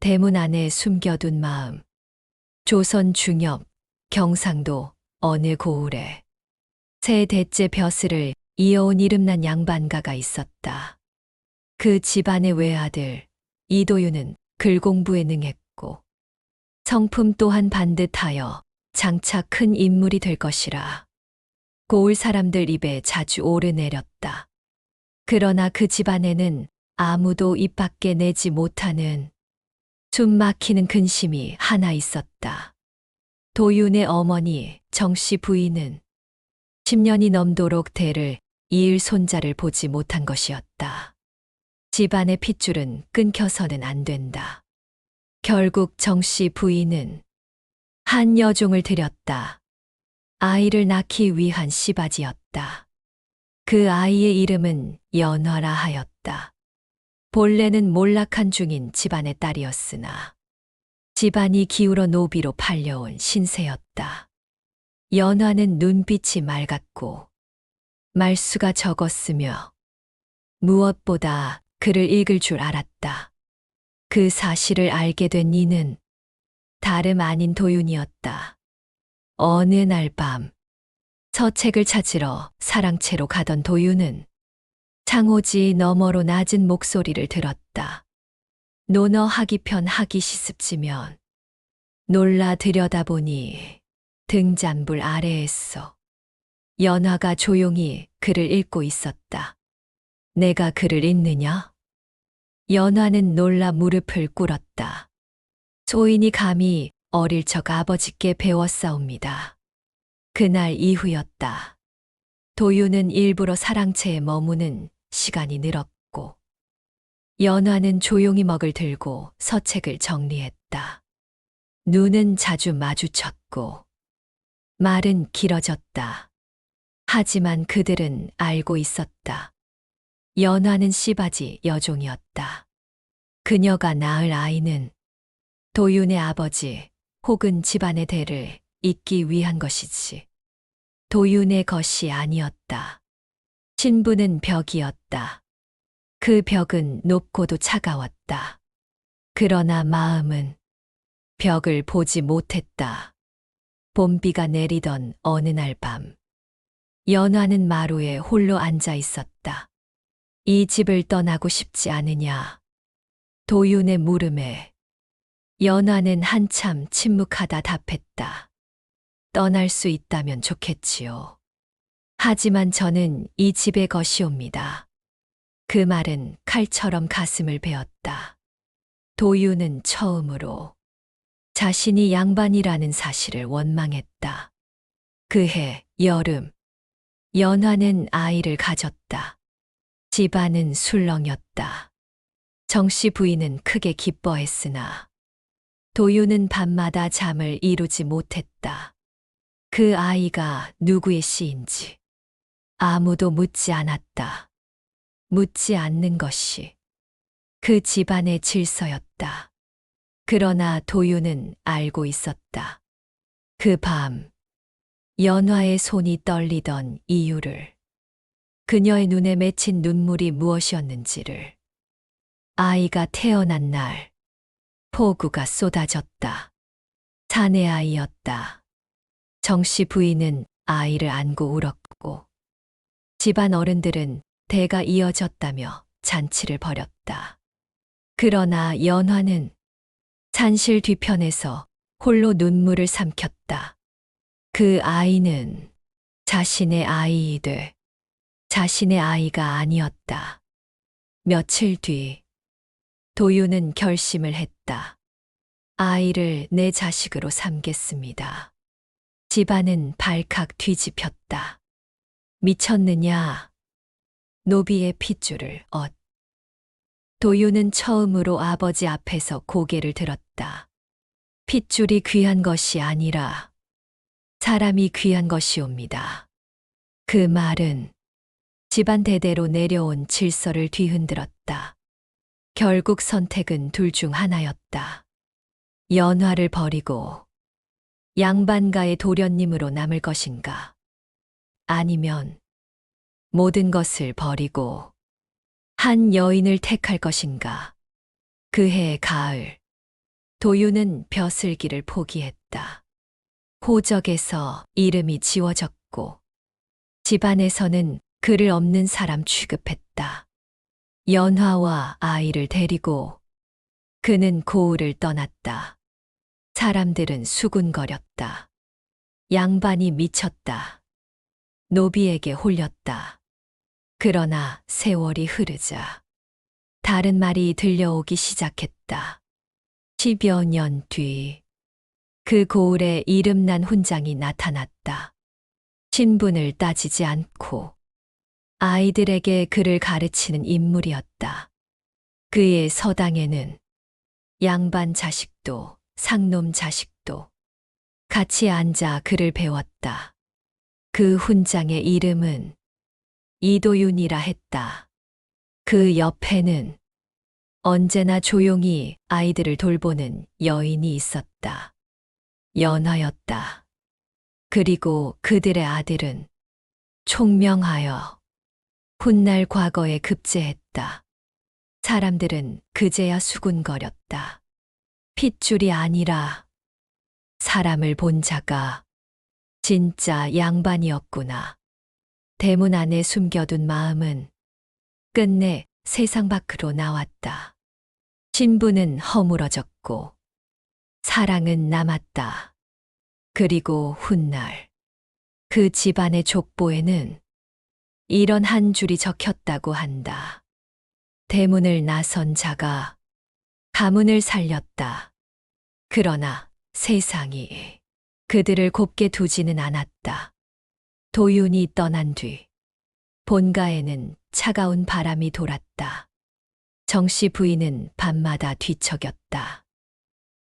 대문 안에 숨겨둔 마음. 조선 중엽, 경상도 어느 고을에 세 대째 벼슬을 이어온 이름난 양반가가 있었다. 그 집안의 외아들 이도윤은 글 공부에 능했고 성품 또한 반듯하여 장차 큰 인물이 될 것이라 고을 사람들 입에 자주 오르내렸다. 그러나 그 집안에는 아무도 입 밖에 내지 못하는 숨 막히는 근심이 하나 있었다. 도윤의 어머니 정씨 부인은 10년이 넘도록 대를 이을 손자를 보지 못한 것이었다. 집안의 핏줄은 끊겨서는 안 된다. 결국 정씨 부인은 한 여종을 들였다. 아이를 낳기 위한 씨바지였다. 그 아이의 이름은 연화라 하였다. 본래는 몰락한 중인 집안의 딸이었으나 집안이 기울어 노비로 팔려온 신세였다. 연화는 눈빛이 맑았고 말수가 적었으며 무엇보다 글을 읽을 줄 알았다. 그 사실을 알게 된 이는 다름 아닌 도윤이었다. 어느 날 밤 서책을 찾으러 사랑채로 가던 도윤은 창호지 너머로 낮은 목소리를 들었다. 논어 하기편 하기 시습지면 놀라 들여다보니 등잔불 아래에서 연화가 조용히 글을 읽고 있었다. 내가 글을 읽느냐? 연화는 놀라 무릎을 꿇었다. 소인이 감히 어릴 적 아버지께 배웠사옵니다. 그날 이후였다. 도윤은 일부러 사랑채에 머무는 시간이 늘었고 연화는 조용히 먹을 들고 서책을 정리했다. 눈은 자주 마주쳤고 말은 길어졌다. 하지만 그들은 알고 있었다. 연화는 씨바지 여종이었다. 그녀가 낳을 아이는 도윤의 아버지 혹은 집안의 대를 잇기 위한 것이지 도윤의 것이 아니었다. 신부는 벽이었다. 그 벽은 높고도 차가웠다. 그러나 마음은 벽을 보지 못했다. 봄비가 내리던 어느 날 밤, 연화는 마루에 홀로 앉아 있었다. 이 집을 떠나고 싶지 않으냐? 도윤의 물음에 연화는 한참 침묵하다 답했다. 떠날 수 있다면 좋겠지요. 하지만 저는 이 집의 것이옵니다. 그 말은 칼처럼 가슴을 베었다. 도윤은 처음으로 자신이 양반이라는 사실을 원망했다. 그해 여름, 연화는 아이를 가졌다. 집안은 술렁였다. 정씨 부인은 크게 기뻐했으나 도윤은 밤마다 잠을 이루지 못했다. 그 아이가 누구의 씨인지 아무도 묻지 않았다. 묻지 않는 것이 그 집안의 질서였다. 그러나 도윤은 알고 있었다. 그 밤, 연화의 손이 떨리던 이유를, 그녀의 눈에 맺힌 눈물이 무엇이었는지를. 아이가 태어난 날, 폭우가 쏟아졌다. 사내 아이였다. 정씨 부인은 아이를 안고 울었고, 집안 어른들은 대가 이어졌다며 잔치를 벌였다. 그러나 연화는 산실 뒤편에서 홀로 눈물을 삼켰다. 그 아이는 자신의 아이이되 자신의 아이가 아니었다. 며칠 뒤 도윤은 결심을 했다. 아이를 내 자식으로 삼겠습니다. 집안은 발칵 뒤집혔다. 미쳤느냐? 노비의 핏줄을 도윤은 처음으로 아버지 앞에서 고개를 들었다. 핏줄이 귀한 것이 아니라 사람이 귀한 것이옵니다. 그 말은 집안 대대로 내려온 질서를 뒤흔들었다. 결국 선택은 둘 중 하나였다. 연화를 버리고 양반가의 도련님으로 남을 것인가? 아니면 모든 것을 버리고 한 여인을 택할 것인가? 그해 가을, 도윤은 벼슬기를 포기했다. 호적에서 이름이 지워졌고 집안에서는 그를 없는 사람 취급했다. 연화와 아이를 데리고 그는 고을을 떠났다. 사람들은 수군거렸다. 양반이 미쳤다. 노비에게 홀렸다. 그러나 세월이 흐르자 다른 말이 들려오기 시작했다. 10여 년 뒤 그 고을에 이름난 훈장이 나타났다. 신분을 따지지 않고 아이들에게 글을 가르치는 인물이었다. 그의 서당에는 양반 자식도 상놈 자식도 같이 앉아 글을 배웠다. 그 훈장의 이름은 이도윤이라 했다. 그 옆에는 언제나 조용히 아이들을 돌보는 여인이 있었다. 연화였다. 그리고 그들의 아들은 총명하여 훗날 과거에 급제했다. 사람들은 그제야 수군거렸다. 핏줄이 아니라 사람을 본 자가 진짜 양반이었구나. 대문 안에 숨겨둔 마음은 끝내 세상 밖으로 나왔다. 신분은 허물어졌고 사랑은 남았다. 그리고 훗날 그 집안의 족보에는 이런 한 줄이 적혔다고 한다. 대문을 나선 자가 가문을 살렸다. 그러나 세상이 그들을 곱게 두지는 않았다. 도윤이 떠난 뒤 본가에는 차가운 바람이 돌았다. 정씨 부인은 밤마다 뒤척였다.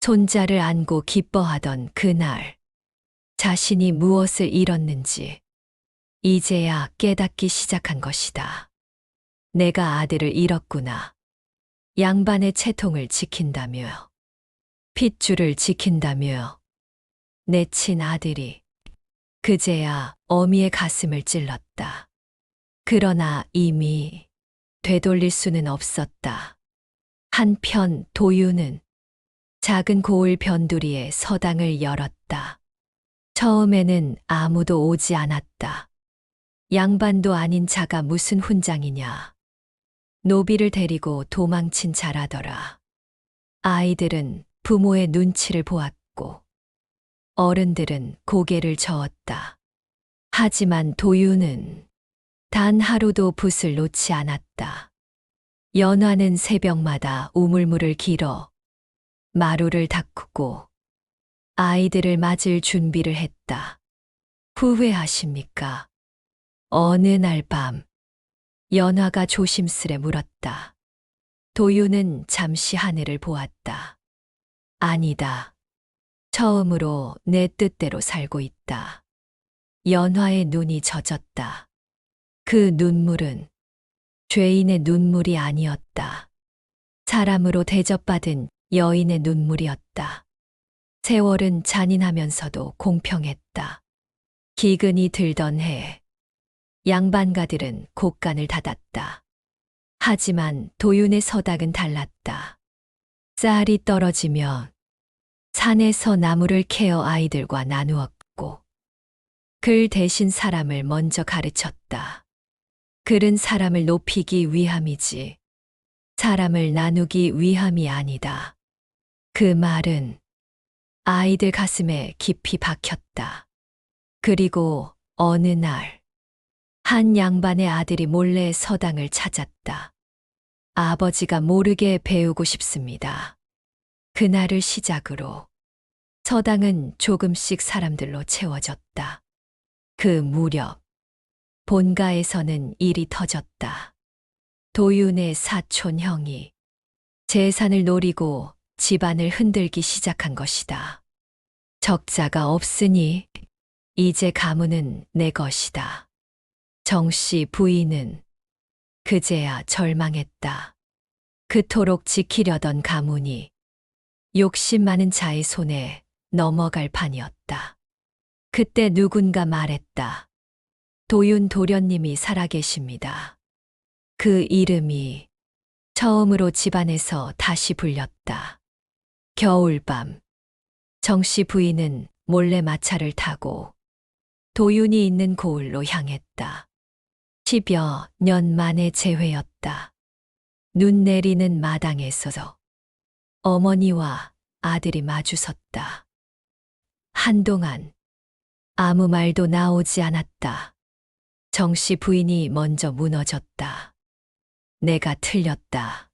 손자를 안고 기뻐하던 그날 자신이 무엇을 잃었는지 이제야 깨닫기 시작한 것이다. 내가 아들을 잃었구나. 양반의 채통을 지킨다며 핏줄을 지킨다며 내 친아들이 그제야 어미의 가슴을 찔렀다. 그러나 이미 되돌릴 수는 없었다. 한편 도윤은 작은 고을 변두리에 서당을 열었다. 처음에는 아무도 오지 않았다. 양반도 아닌 자가 무슨 훈장이냐. 노비를 데리고 도망친 자라더라. 아이들은 부모의 눈치를 보았고 어른들은 고개를 저었다. 하지만 도윤은 단 하루도 붓을 놓지 않았다. 연화는 새벽마다 우물물을 길어 마루를 닦고 아이들을 맞을 준비를 했다. 후회하십니까? 어느 날 밤 연화가 조심스레 물었다. 도윤은 잠시 하늘을 보았다. 아니다. 처음으로 내 뜻대로 살고 있다. 연화의 눈이 젖었다. 그 눈물은 죄인의 눈물이 아니었다. 사람으로 대접받은 여인의 눈물이었다. 세월은 잔인하면서도 공평했다. 기근이 들던 해 양반가들은 곳간을 닫았다. 하지만 도윤의 서당은 달랐다. 쌀이 떨어지면 산에서 나무를 캐어 아이들과 나누었고 글 대신 사람을 먼저 가르쳤다. 글은 사람을 높이기 위함이지 사람을 나누기 위함이 아니다. 그 말은 아이들 가슴에 깊이 박혔다. 그리고 어느 날 한 양반의 아들이 몰래 서당을 찾았다. 아버지가 모르게 배우고 싶습니다. 그날을 시작으로 서당은 조금씩 사람들로 채워졌다. 그 무렵 본가에서는 일이 터졌다. 도윤의 사촌 형이 재산을 노리고 집안을 흔들기 시작한 것이다. 적자가 없으니 이제 가문은 내 것이다. 정씨 부인은 그제야 절망했다. 그토록 지키려던 가문이 욕심 많은 자의 손에 넘어갈 판이었다. 그때 누군가 말했다. 도윤 도련님이 살아계십니다. 그 이름이 처음으로 집안에서 다시 불렸다. 겨울밤, 정씨 부인은 몰래 마차를 타고 도윤이 있는 고을로 향했다. 10여 년 만의 재회였다. 눈 내리는 마당에서 어머니와 아들이 마주섰다. 한동안 아무 말도 나오지 않았다. 정씨 부인이 먼저 무너졌다. 내가 틀렸다.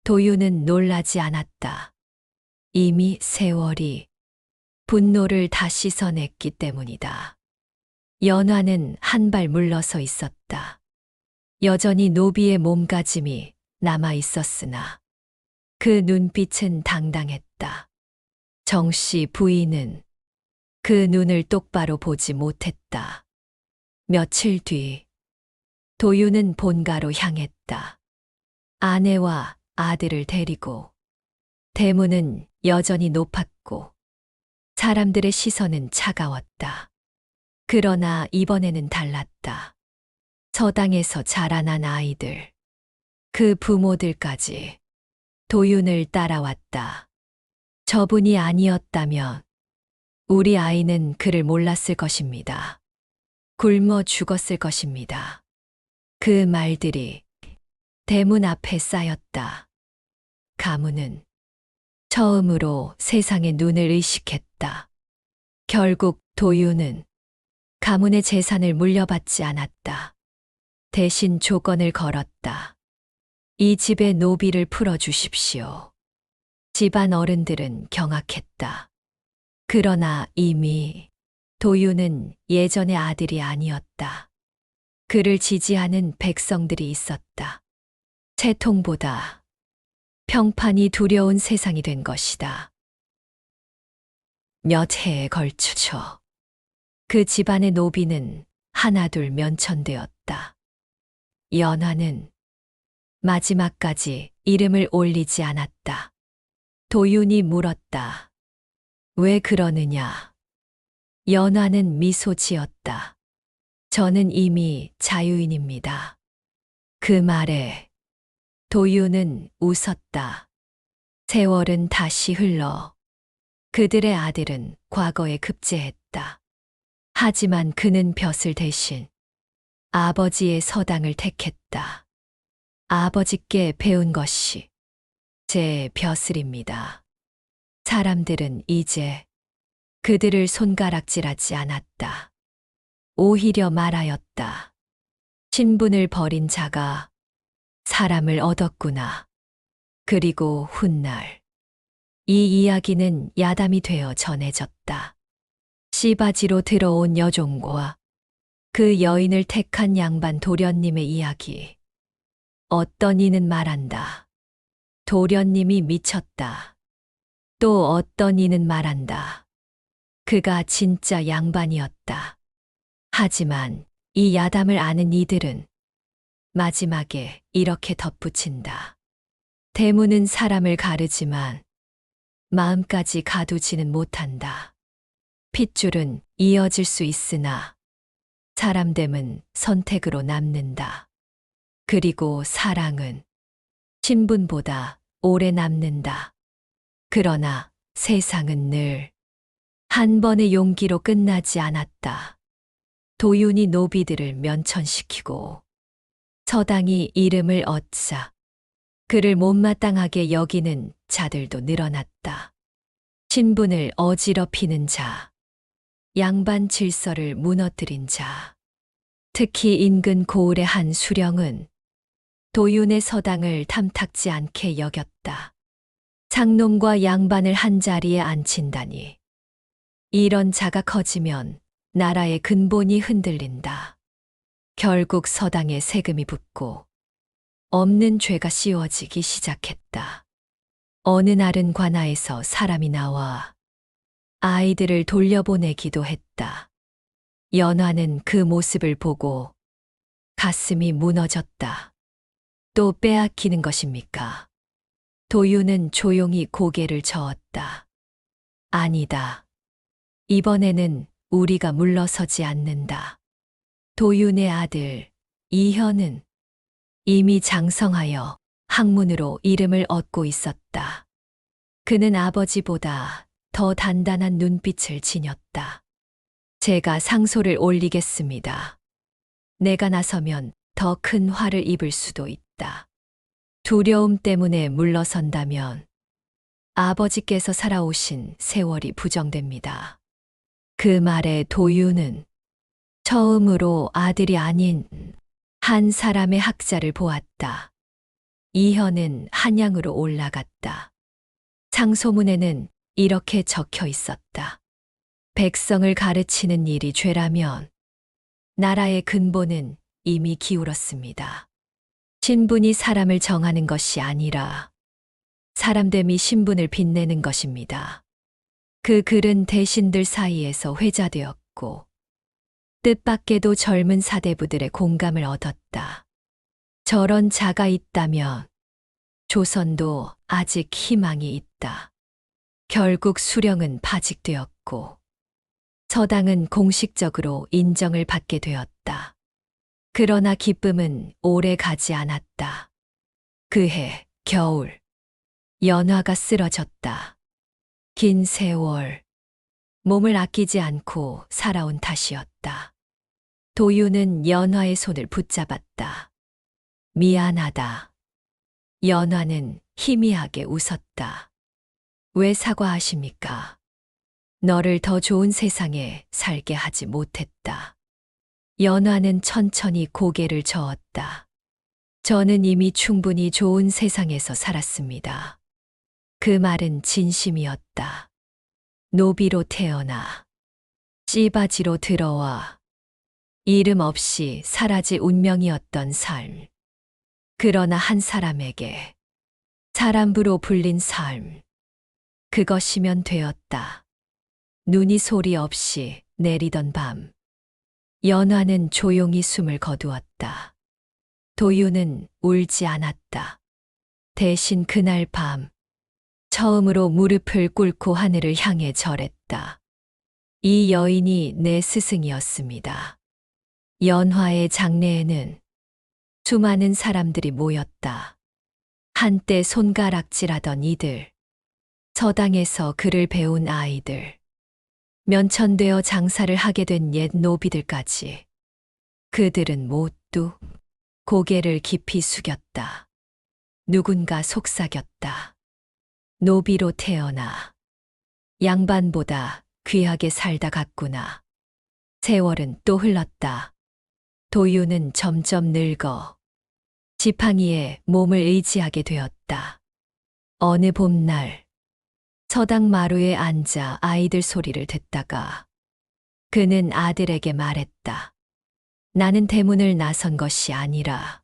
도윤은 놀라지 않았다. 이미 세월이 분노를 다 씻어냈기 때문이다. 연화는 한 발 물러서 있었다. 여전히 노비의 몸가짐이 남아 있었으나 그 눈빛은 당당했다. 정씨 부인은 그 눈을 똑바로 보지 못했다. 며칠 뒤 도윤은 본가로 향했다. 아내와 아들을 데리고 대문은 여전히 높았고 사람들의 시선은 차가웠다. 그러나 이번에는 달랐다. 서당에서 자라난 아이들, 그 부모들까지 도윤을 따라왔다. 저분이 아니었다면 우리 아이는 그를 몰랐을 것입니다. 굶어 죽었을 것입니다. 그 말들이 대문 앞에 쌓였다. 가문은 처음으로 세상의 눈을 의식했다. 결국 도윤은 가문의 재산을 물려받지 않았다. 대신 조건을 걸었다. 이 집의 노비를 풀어주십시오. 집안 어른들은 경악했다. 그러나 이미 도윤은 예전의 아들이 아니었다. 그를 지지하는 백성들이 있었다. 채통보다 평판이 두려운 세상이 된 것이다. 몇 해에 걸쳐 그 집안의 노비는 하나둘 면천되었다. 연화는 마지막까지 이름을 올리지 않았다. 도윤이 물었다. 왜 그러느냐? 연화는 미소 지었다. 저는 이미 자유인입니다. 그 말에 도윤은 웃었다. 세월은 다시 흘러 그들의 아들은 과거에 급제했다. 하지만 그는 벼슬 대신 아버지의 서당을 택했다. 아버지께 배운 것이 제 벼슬입니다. 사람들은 이제 그들을 손가락질하지 않았다. 오히려 말하였다. 신분을 버린 자가 사람을 얻었구나. 그리고 훗날 이 이야기는 야담이 되어 전해졌다. 씨바지로 들어온 여종과 그 여인을 택한 양반 도련님의 이야기. 어떤 이는 말한다. 도련님이 미쳤다. 또 어떤 이는 말한다. 그가 진짜 양반이었다. 하지만 이 야담을 아는 이들은 마지막에 이렇게 덧붙인다. 대문은 사람을 가르지만 마음까지 가두지는 못한다. 핏줄은 이어질 수 있으나 사람됨은 선택으로 남는다. 그리고 사랑은 신분보다 오래 남는다. 그러나 세상은 늘 한 번의 용기로 끝나지 않았다. 도윤이 노비들을 면천시키고 서당이 이름을 얻자 그를 못마땅하게 여기는 자들도 늘어났다. 신분을 어지럽히는 자, 양반 질서를 무너뜨린 자, 특히 인근 고을의 한 수령은 도윤의 서당을 탐탁지 않게 여겼다. 상놈과 양반을 한 자리에 앉힌다니. 이런 자가 커지면 나라의 근본이 흔들린다. 결국 서당에 세금이 붙고 없는 죄가 씌워지기 시작했다. 어느 날은 관아에서 사람이 나와 아이들을 돌려보내기도 했다. 연화는 그 모습을 보고 가슴이 무너졌다. 또 빼앗기는 것입니까? 도윤은 조용히 고개를 저었다. 아니다. 이번에는 우리가 물러서지 않는다. 도윤의 아들 이현은 이미 장성하여 학문으로 이름을 얻고 있었다. 그는 아버지보다 더 단단한 눈빛을 지녔다. 제가 상소를 올리겠습니다. 내가 나서면 더 큰 화를 입을 수도 있다. 두려움 때문에 물러선다면 아버지께서 살아오신 세월이 부정됩니다. 그 말에 도유는 처음으로 아들이 아닌 한 사람의 학자를 보았다. 이현은 한양으로 올라갔다. 상소문에는 이렇게 적혀 있었다. 백성을 가르치는 일이 죄라면 나라의 근본은 이미 기울었습니다. 신분이 사람을 정하는 것이 아니라 사람됨이 신분을 빛내는 것입니다. 그 글은 대신들 사이에서 회자되었고 뜻밖에도 젊은 사대부들의 공감을 얻었다. 저런 자가 있다면 조선도 아직 희망이 있다. 결국 수령은 파직되었고 서당은 공식적으로 인정을 받게 되었다. 그러나 기쁨은 오래 가지 않았다. 그해 겨울 연화가 쓰러졌다. 긴 세월 몸을 아끼지 않고 살아온 탓이었다. 도유는 연화의 손을 붙잡았다. 미안하다. 연화는 희미하게 웃었다. 왜 사과하십니까? 너를 더 좋은 세상에 살게 하지 못했다. 연화는 천천히 고개를 저었다. 저는 이미 충분히 좋은 세상에서 살았습니다. 그 말은 진심이었다. 노비로 태어나 씨바지로 들어와 이름 없이 사라질 운명이었던 삶. 그러나 한 사람에게 사람부로 불린 삶. 그것이면 되었다. 눈이 소리 없이 내리던 밤. 연화는 조용히 숨을 거두었다. 도유는 울지 않았다. 대신 그날 밤 처음으로 무릎을 꿇고 하늘을 향해 절했다. 이 여인이 내 스승이었습니다. 연화의 장례에는 수많은 사람들이 모였다. 한때 손가락질하던 이들, 서당에서 글을 배운 아이들, 면천되어 장사를 하게 된 옛 노비들까지. 그들은 모두 고개를 깊이 숙였다. 누군가 속삭였다. 노비로 태어나 양반보다 귀하게 살다 갔구나. 세월은 또 흘렀다. 도유는 점점 늙어 지팡이에 몸을 의지하게 되었다. 어느 봄날 서당 마루에 앉아 아이들 소리를 듣다가 그는 아들에게 말했다. 나는 대문을 나선 것이 아니라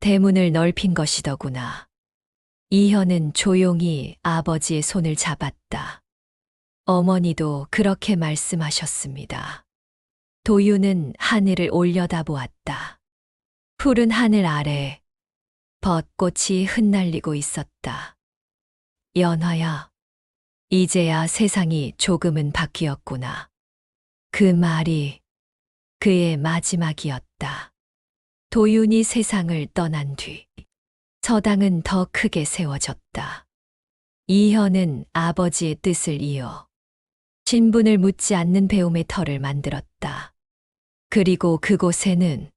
대문을 넓힌 것이더구나. 이현은 조용히 아버지의 손을 잡았다. 어머니도 그렇게 말씀하셨습니다. 도유는 하늘을 올려다보았다. 푸른 하늘 아래 벚꽃이 흩날리고 있었다. 연화야, 이제야 세상이 조금은 바뀌었구나. 그 말이 그의 마지막이었다. 도윤이 세상을 떠난 뒤 서당은 더 크게 세워졌다. 이현은 아버지의 뜻을 이어 신분을 묻지 않는 배움의 터를 만들었다. 그리고 그곳에는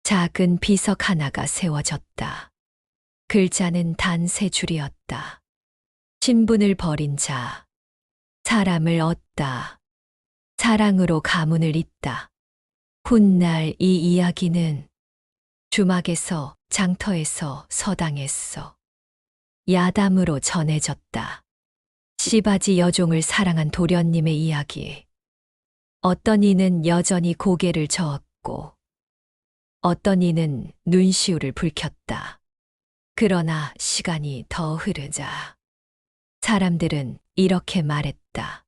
작은 비석 하나가 세워졌다. 글자는 단 3줄이었다. 신분을 버린 자, 사람을 얻다. 사랑으로 가문을 잇다. 훗날 이 이야기는 주막에서, 장터에서, 서당에서 야담으로 전해졌다. 씨바지 여종을 사랑한 도련님의 이야기. 어떤 이는 여전히 고개를 저었고 어떤 이는 눈시울을 붉혔다. 그러나 시간이 더 흐르자 사람들은 이렇게 말했다.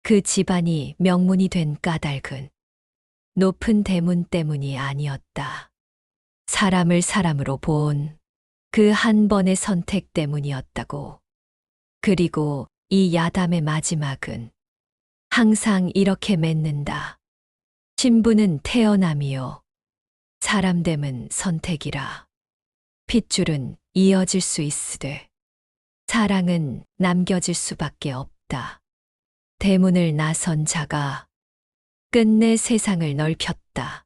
그 집안이 명문이 된 까닭은 높은 대문 때문이 아니었다. 사람을 사람으로 본 그 한 번의 선택 때문이었다고. 그리고 이 야담의 마지막은 항상 이렇게 맺는다. 신분은 태어남이요. 사람됨은 선택이라. 핏줄은 이어질 수 있으되 사랑은 남겨질 수밖에 없다. 대문을 나선 자가 끝내 세상을 넓혔다.